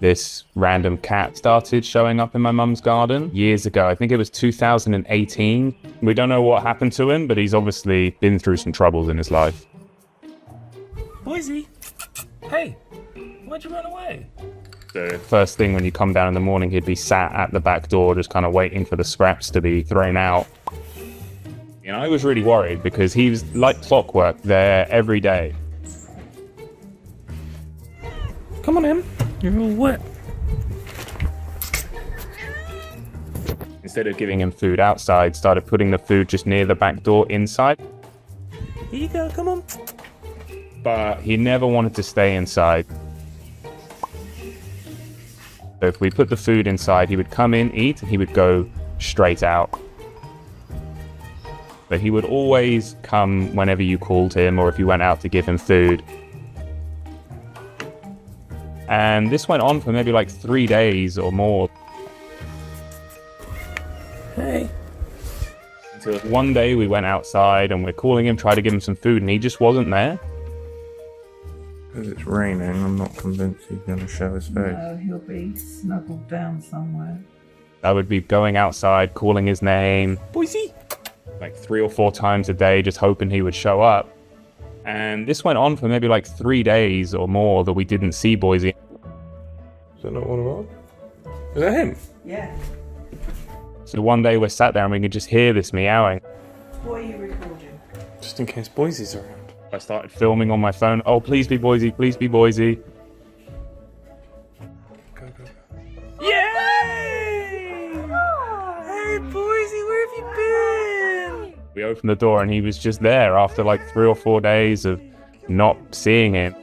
this random cat started showing up in my mum's garden years ago. I think it was 2018. We don't know what happened to him, but he's obviously been through some troubles in his life. Boysie, hey, why'd you run away? So first thing when you come down in the morning, he'd be sat at the back door just kind of waiting for the scraps to be thrown out. And I was really worried because he was like clockwork there every day. Come on in, you're all wet. Instead of giving him food outside, started putting the food just near the back door inside. Here you go, come on. But he never wanted to stay inside. So if we put the food inside, he would come in, eat, and he would go straight out. But he would always come whenever you called him or if you went out to give him food. And this went on for maybe like 3 days or more. Hey. Until one day we went outside and we're calling him, trying to give him some food, and he just wasn't there. Because it's raining, I'm not convinced he's going to show his face. No, he'll be snuggled down somewhere. I would be going outside, calling his name, Boysie. like 3 or 4 times a day, just hoping he would show up. And this went on for maybe like 3 days or more that we didn't see Boysie. Is that not one of ours? Is that him? Yeah. So one day we're sat there and we could just hear this meowing. What are you recording? Just in case Boisie's around. I started filming on my phone. Oh, please be Boysie, please be Boysie. Go, go, go. Yay! Hey, Boysie, where have you been? We opened the door and he was just there after like 3 or 4 days of not seeing him.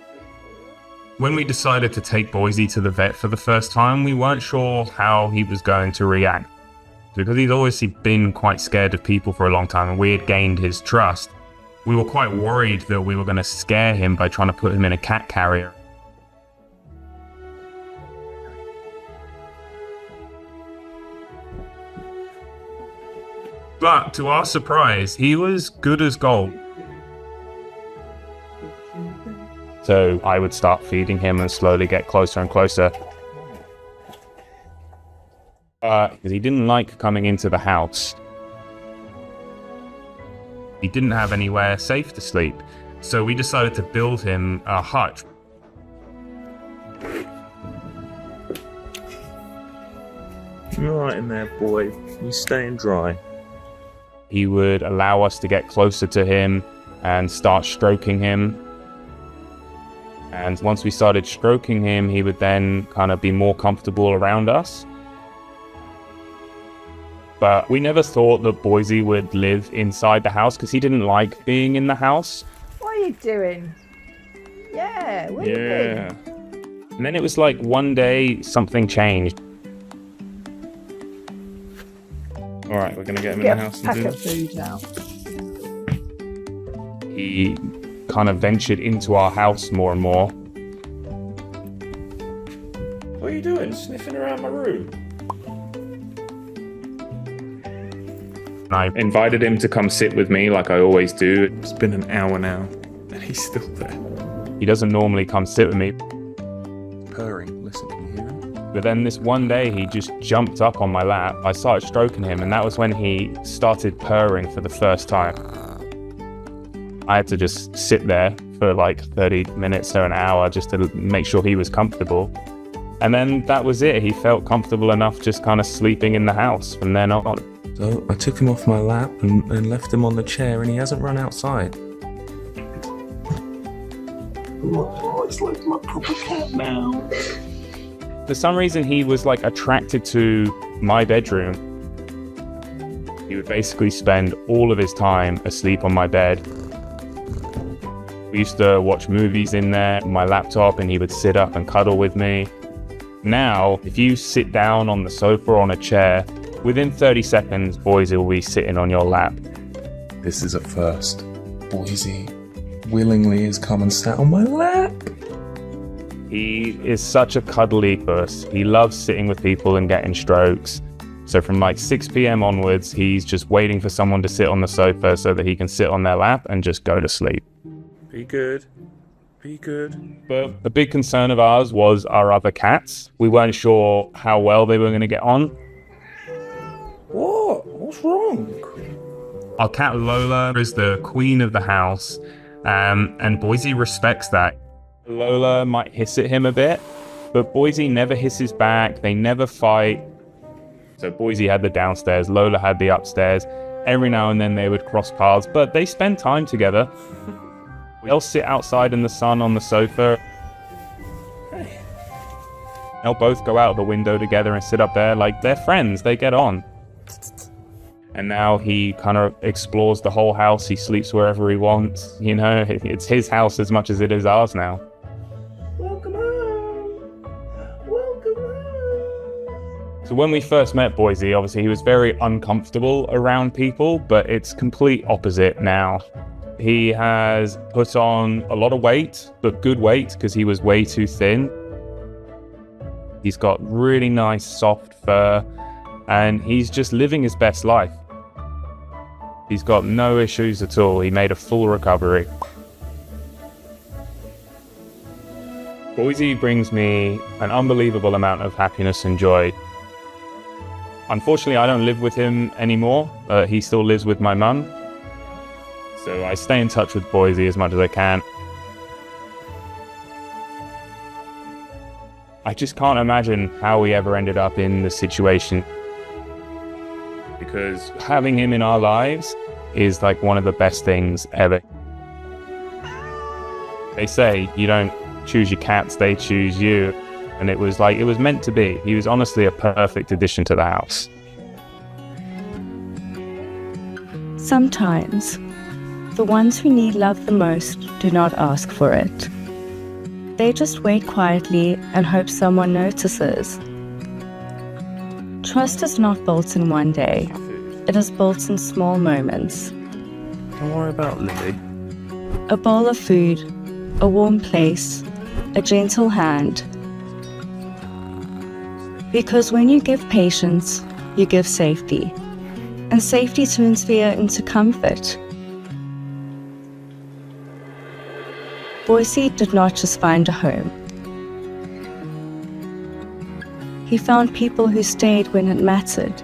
When we decided to take Boysie to the vet for the first time, we weren't sure how he was going to react. Because he'd obviously been quite scared of people for a long time and we had gained his trust. We were quite worried that we were going to scare him by trying to put him in a cat carrier. But to our surprise, he was good as gold. So I would start feeding him and slowly get closer and closer. Because he didn't like coming into the house. He didn't have anywhere safe to sleep. So we decided to build him a hut. You're right in there, boy. You staying dry. He would allow us to get closer to him and start stroking him. And once we started stroking him, he would then kind of be more comfortable around us. But we never thought that Boysie would live inside the house because he didn't like being in the house. What are you doing? Yeah, where you been? And then it was like one day something changed. Alright, we're going to get him Get in the a house and pack do of food out. He kind of ventured into our house more and more. What are you doing? Sniffing around my room? I invited him to come sit with me like I always do. It's been an hour now, and he's still there. He doesn't normally come sit with me. Purring. Listen, can you hear him? But then this one day he just jumped up on my lap. I started stroking him and that was when he started purring for the first time. I had to just sit there for like 30 minutes or an hour just to make sure he was comfortable. And then that was it. He felt comfortable enough just kind of sleeping in the house from then on. So I took him off my lap and left him on the chair, and he hasn't run outside. Oh, it's like my proper cat now. For some reason, he was like attracted to my bedroom. He would basically spend all of his time asleep on my bed. We used to watch movies in there on my laptop, and he would sit up and cuddle with me. Now, if you sit down on the sofa or on a chair, within 30 seconds, Boysie will be sitting on your lap. This is a first. Boysie willingly has come and sat on my lap. He is such a cuddly puss. He loves sitting with people and getting strokes. So from like 6 p.m. onwards, he's just waiting for someone to sit on the sofa so that he can sit on their lap and just go to sleep. Be good. Be good. But a big concern of ours was our other cats. We weren't sure how well they were going to get on. What? What's wrong? Our cat Lola is the queen of the house, and Boysie respects that. Lola might hiss at him a bit, but Boysie never hisses back. They never fight. So Boysie had the downstairs, Lola had the upstairs. Every now and then they would cross paths, but they spend time together. They'll sit outside in the sun on the sofa. They'll both go out the window together and sit up there like they're friends. They get on. And now he kind of explores the whole house. He sleeps wherever he wants. You know, it's his house as much as it is ours now. Welcome home. Welcome home. So when we first met Boysie, obviously he was very uncomfortable around people, but it's complete opposite now. He has put on a lot of weight, but good weight because he was way too thin. He's got really nice soft fur and he's just living his best life. He's got no issues at all. He made a full recovery. Boysie brings me an unbelievable amount of happiness and joy. Unfortunately, I don't live with him anymore. He still lives with my mum. So I stay in touch with Boysie as much as I can. I just can't imagine how we ever ended up in this situation. Because having him in our lives is like one of the best things ever. They say you don't choose your cats, they choose you. And it was meant to be. He was honestly a perfect addition to the house. Sometimes, the ones who need love the most do not ask for it. They just wait quietly and hope someone notices. Trust is not built in one day. It is built in small moments. Don't worry about Lily. A bowl of food, a warm place, a gentle hand. Because when you give patience, you give safety. And safety turns fear into comfort. Boysie did not just find a home. He found people who stayed when it mattered.